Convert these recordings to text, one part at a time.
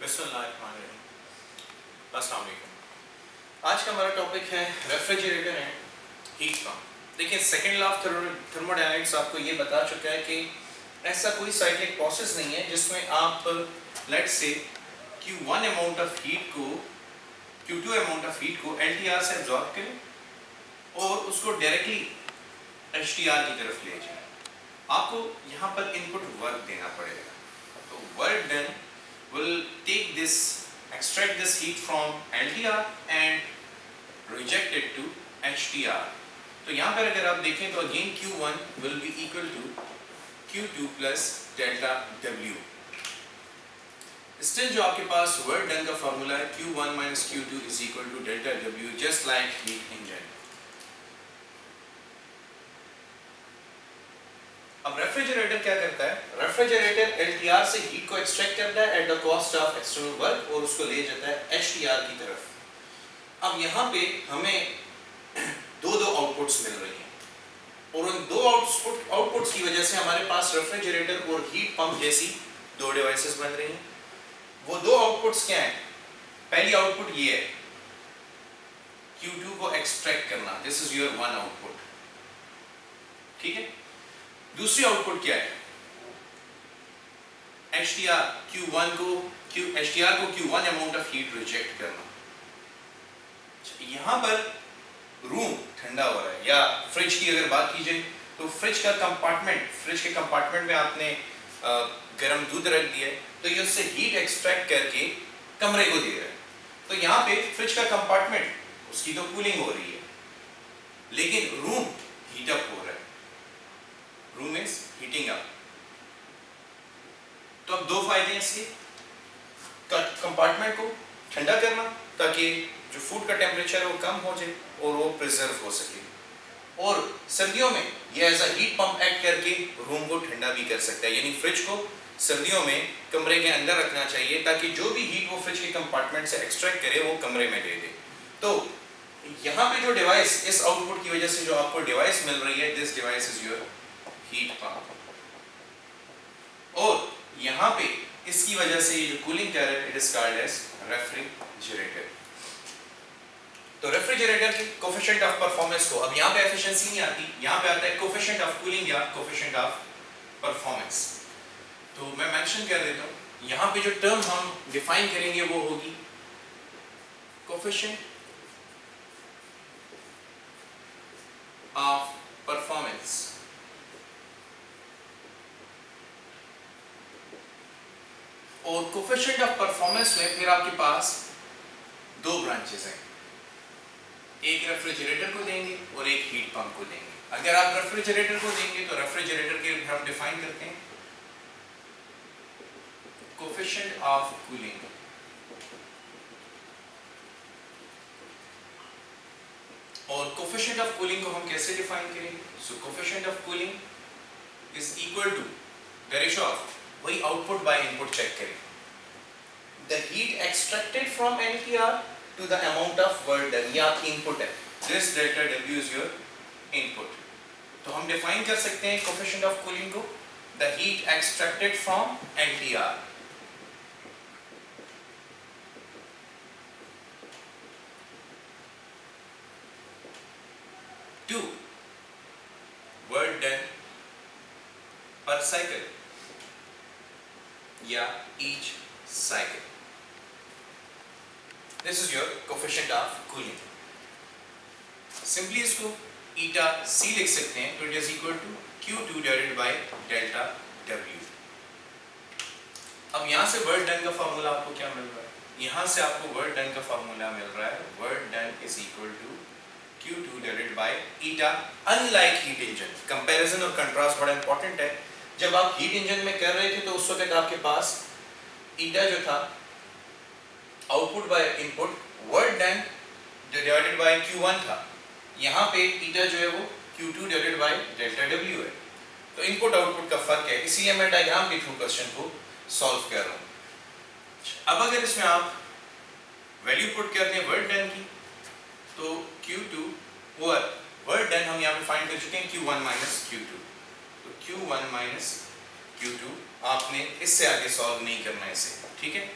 बिस्मिल्लाहिर्रहमानिर्रहीम। अस्सलाम वालेकुम। आज का हमारा टॉपिक है रेफ्रिजरेटर एंड हीट पंप। देखिए, सेकेंड लॉ ऑफ थर्मोडायनामिक्स आपको ये बता चुका है कि ऐसा कोई साइक्लिक प्रोसेस नहीं है जिसमें आप let's say Q1 amount of heat को Q2 अमाउंट ऑफ हीट को LTR से एब्जॉर्ब करें और उसको डायरेक्टली HTR की तरफ ले जाएं। आपको यहाँ पर इनपुट वर्क देना पड़ेगा। तो work done will take this, extract this heat from LTR and reject it to HTR. तो यहाँ पर अगर आप देखें तो again Q1 will be equal to Q2 plus delta W. Still जो आपके पास work done का फॉर्मूला है Q1 minus Q2 is equal to delta W, just like heat engine. अब रेफ्रिजरेटर क्या करता है? रेफ्रिजरेटर LTR से हीट को एक्सट्रैक्ट करता है at the cost of external work और उसको ले जाता है HTR की तरफ। अब यहाँ पे हमें दो आउटपुट्स मिल रही हैं और उन दो आउटपुट्स की वजह से हमारे पास रेफ्रिजरेटर और हीट पंप जैसी दो डिवाइसेस बन रही हैं। वो दो आउटपुट्स क्या हैं? पहली आउटपुट ये है Q2 को एक्सट्रैक्ट करना, this is your one output, ठीक है। दूसरी आउटपुट क्या है? HTR Q1 को HTR को Q1 amount of heat reject करना। यहां पर रूम ठंडा हो रहा है, या फ्रिज की अगर बात की जाए तो फ्रिज के कंपार्टमेंट में आपने गर्म दूध रख दिया है, तो ये उससे हीट एक्सट्रैक्ट करके कमरे को दे रहा है। तो यहाँ पे फ्रिज का कंपार्टमेंट, उसकी तो कूलिंग हो रही है, लेकिन रूम हीट अप हो रहा है, रूम इज हीटिंग अप। तो अब दो फायदे हैं इसके, कंपार्टमेंट को ठंडा करना ताकि जो फूड का टेम्परेचर है वो कम हो जाए और वो प्रिजर्व हो सके, और सर्दियों में ये as a heat pump act करके रूम को ठंडा भी कर सकता है। यानी फ्रिज को सर्दियों में कमरे के अंदर रखना चाहिए ताकि जो भी हीट वो फ्रिज के कंपार्टमेंट से एक्सट्रैक्ट करे वो कमरे में दे दे। तो यहाँ पे जो डिवाइस, इस आउटपुट की वजह से जो आपको डिवाइस मिल रही है, this device is your heat pump, और यहाँ पे इसकी वजह से ये जो कूलिंग कर रहा है, it is called as refrigerator. तो रेफ्रिजरेटर की कोफिशिएंट ऑफ परफॉर्मेंस को, अब यहाँ पे एफिशिएंसी नहीं आती, यहाँ पे आता है कोफिशिएंट ऑफ कूलिंग या कोफिशिएंट ऑफ परफॉर्मेंस। तो मैं मेंशन कर देता हूँ, यहाँ पे जो टर्म हम डिफाइन करेंगे वो होगी कोफिशिएंट ऑफ परफॉर्मेंस। और कोफिशिएंट ऑफ परफॉर्मेंस में फिर आपके पास दो ब्रांचेस हैं, एक रेफ्रिजरेटर को देंगे और एक हीट पंप को देंगे। अगर आप रेफ्रिजरेटर को देंगे तो रेफ्रिजरेटर के लिए हम डिफाइन करते हैं कोफिशिएंट ऑफ कूलिंग, और कोफिशिएंट ऑफ कूलिंग को हम कैसे डिफाइन करेंगे? So coefficient of cooling is equal to the ratio of, वही आउटपुट बाय इनपुट चेक करें, the heat extracted from LTR to the amount of work done, या input है, this delta W is your input। तो हम define कर सकते हैं coefficient of cooling को, the heat extracted from LTR to work done per cycle या each cycle। This is your coefficient of cooling। Simply इसको eta c लिख सकते हैं, तो it is equal to Q2 divided by delta W। अब यहाँ से वर्क डन का फॉर्मूला आपको क्या मिल रहा है? यहाँ से आपको वर्क डन का फॉर्मूला मिल रहा है, work done is equal to Q2 divided by eta। Unlike heat engine, comparison और कंट्रास्ट बड़ा इंपॉर्टेंट है। जब आप हीट इंजन में कर रहे थे तो उस वक्त आपके पास eta जो था output by input, work done divided by Q1 था, यहाँ पे eta जो है वो Q2 divided by delta W है। तो इनपुट आउटपुट का फर्क है, इसीलिए मैं डायग्राम के थ्रू क्वेश्चन को सॉल्व कर रहा हूँ। अब अगर इसमें आप वैल्यू पुट करते हैं वर्क डन की, तो Q2 और वर्क डन हम यहाँ पे फाइंड कर चुके हैं Q1 माइनस Q2, तो Q1 माइनस Q2 आपने इससे आगे सॉल्व नहीं करना है इसे, ठीक है।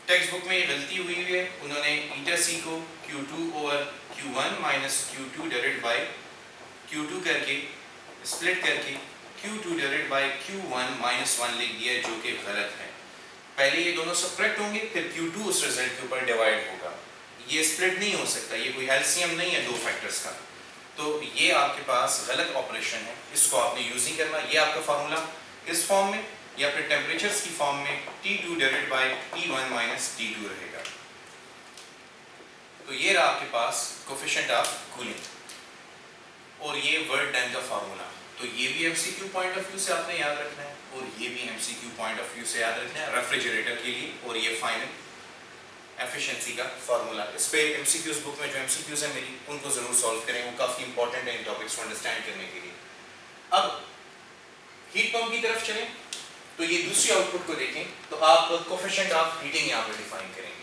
टेक्स्ट बुक में ये गलती हुई है, उन्होंने ईटा सी को Q2 over Q1 minus Q2 divided by Q2 करके स्प्लिट करके Q2 divided by Q1 minus 1 लिख दिया, जो कि गलत है। पहले ये दोनों सब्ट्रैक्ट होंगे, फिर Q2 उस रिजल्ट के ऊपर डिवाइड होगा। ये स्प्लिट नहीं हो सकता, ये कोई एलसीएम नहीं है दो फैक्टर्स का, तो ये आपके पास गलत ऑपरेशन है, इसको आपने यूज नहीं करना। ये आपका फार्मूला इस फॉर्म में या फिर टेम्परेचर्स की फॉर्म में T2 divided by T1 minus T2 रहेगा। तो ये रहा आपके पास कोफिशिएंट ऑफ कूलिंग और ये वर्क डन का फार्मूला। तो ये भी एमसीक्यू पॉइंट ऑफ व्यू से आपने याद रखना है और ये भी एमसीक्यू पॉइंट ऑफ व्यू से याद रखना है रेफ्रिजरेटर के लिए। और ये फाइनल एफिशिएंसी का फार्मूला। इस पे एमसीक्यूज बुक में जो एमसीक्यूज है मेरी, उनको जरूर सॉल्व करें, वो काफी इंपॉर्टेंट है इन टॉपिक्स को अंडरस्टैंड करने के लिए। अब हीट पंप की तरफ चलें, तो ये दूसरी आउटपुट को देखें, तो आप कोफिशिएंट ऑफ हीटिंग यहाँ पर डिफाइन करेंगे।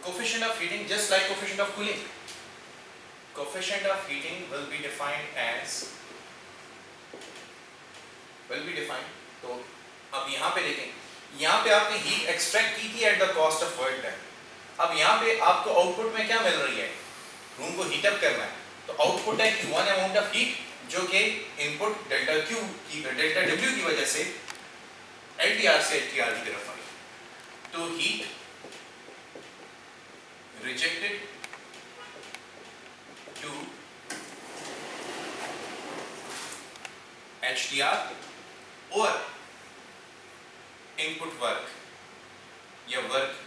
Coefficient of heating, just like coefficient of cooling, coefficient of heating will be defined as तो अब यहाँ पे देखें, यहाँ पे आपने हीट एक्सट्रैक्ट की थी at the cost of work done. अब यहाँ पे आपको आउटपुट में क्या मिल रही है, रूम को हीट अप करना है, तो आउटपुट है Q1 अमाउंट ऑफ हीट, जो कि इनपुट डेल्टा Q की डेल्टा W की वजह से LTR से LTR की तरफ आई। तो हीट rejected to HDR और input work या work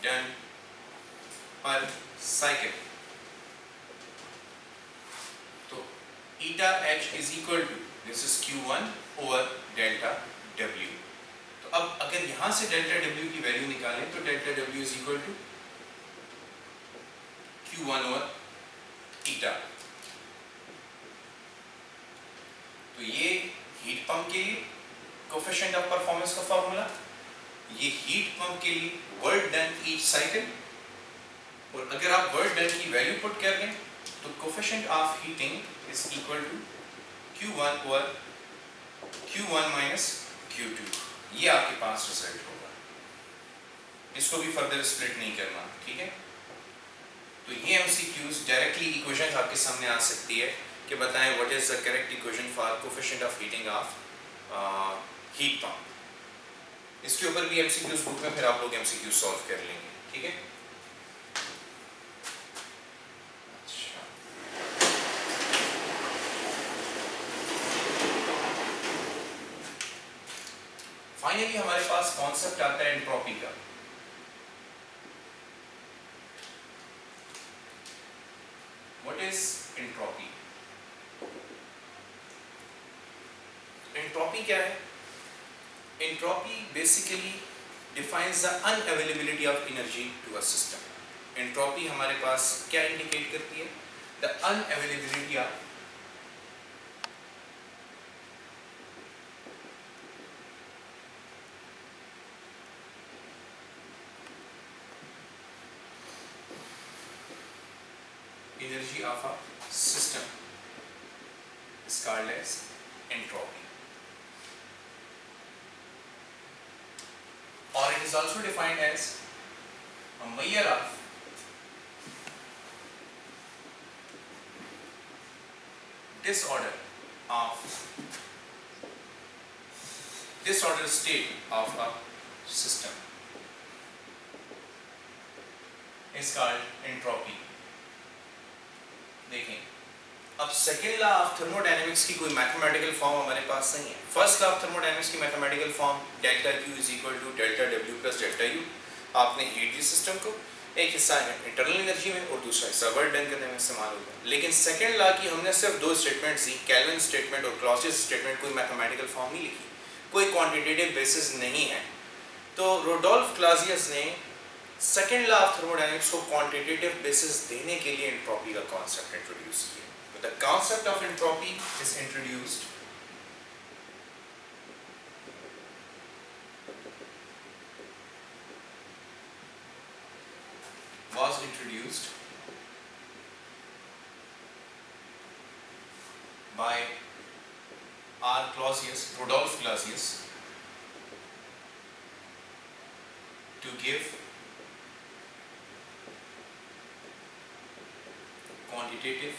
done per cycle। तो eta H is equal to this is Q1 over delta W। तो अब अगर यहां से डेल्टा W की वैल्यू निकालें तो delta W is equal to Q1 over eta. तो ये हीट पंप के लिए कोफिशिएंट ऑफ परफॉर्मेंस का फार्मूला, ये हीट पंप के लिए वर्क डन ईच साइकिल। और अगर आप वर्क डन की वैल्यू पुट कर दें तो coefficient of heating is equal to Q1 over Q1 minus Q2। ये आपके पास रिजल्ट होगा, इसको भी फर्दर स्प्लिट नहीं करना, ठीक है। तो ये एमसीक्यूज डायरेक्टली इक्वेशन आपके सामने आ सकती है कि बताएं what is the correct equation for coefficient of heating of heat pump. इसके ऊपर भी एमसीक्यूज बुक में फिर आप लोग एमसीक्यू सॉल्व कर लेंगे, ठीक है। फाइनली हमारे पास कॉन्सेप्ट आता है एंट्रोपी का। What is entropy? एंट्रोपी क्या है? Entropy basically defines the unavailability of energy to a system. Entropy हमारे पास क्या इंडिकेट करती है? The unavailability of energy of a system is called as entropy, or it is also defined as a measure of disordered state of a system is called entropy। देखें, अब second law of thermodynamics की कोई mathematical form हमारे पास नहीं है। First law of thermodynamics की mathematical form delta Q is equal to delta W plus delta U। आपने हीट दी सिस्टम को, एक हिस्सा है इंटरनल एनर्जी में और दूसरा हिस्सा वर्क डन करने में इस्तेमाल होगा। लेकिन सेकेंड लॉ की हमने सिर्फ दो स्टेटमेंट्स दी, केल्विन स्टेटमेंट और क्लॉसियस स्टेटमेंट। कोई मैथमेटिकल फॉर्म नहीं लिखी, कोई क्वांटिटेटिव बेसिस नहीं है। तो रुडोल्फ क्लॉसियस ने सेकेंड लॉ ऑफ थर्मोडायनेमिक्स को क्वांटिटेटिव बेसिस देने के लिए एंट्रोपी का कॉन्सेप्ट इंट्रोड्यूस किया। The concept of entropy is introduced was introduced by R. Clausius, Rudolf Clausius, to give quantitative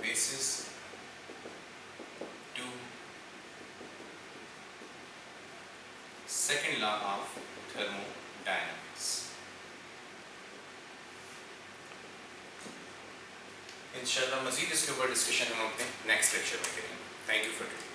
basis to second law of thermodynamics. इंशाल्लाह मज़ीद इसके ऊपर डिस्कशन हम अपने नेक्स्ट लेक्चर में करेंगे. Thank you for today.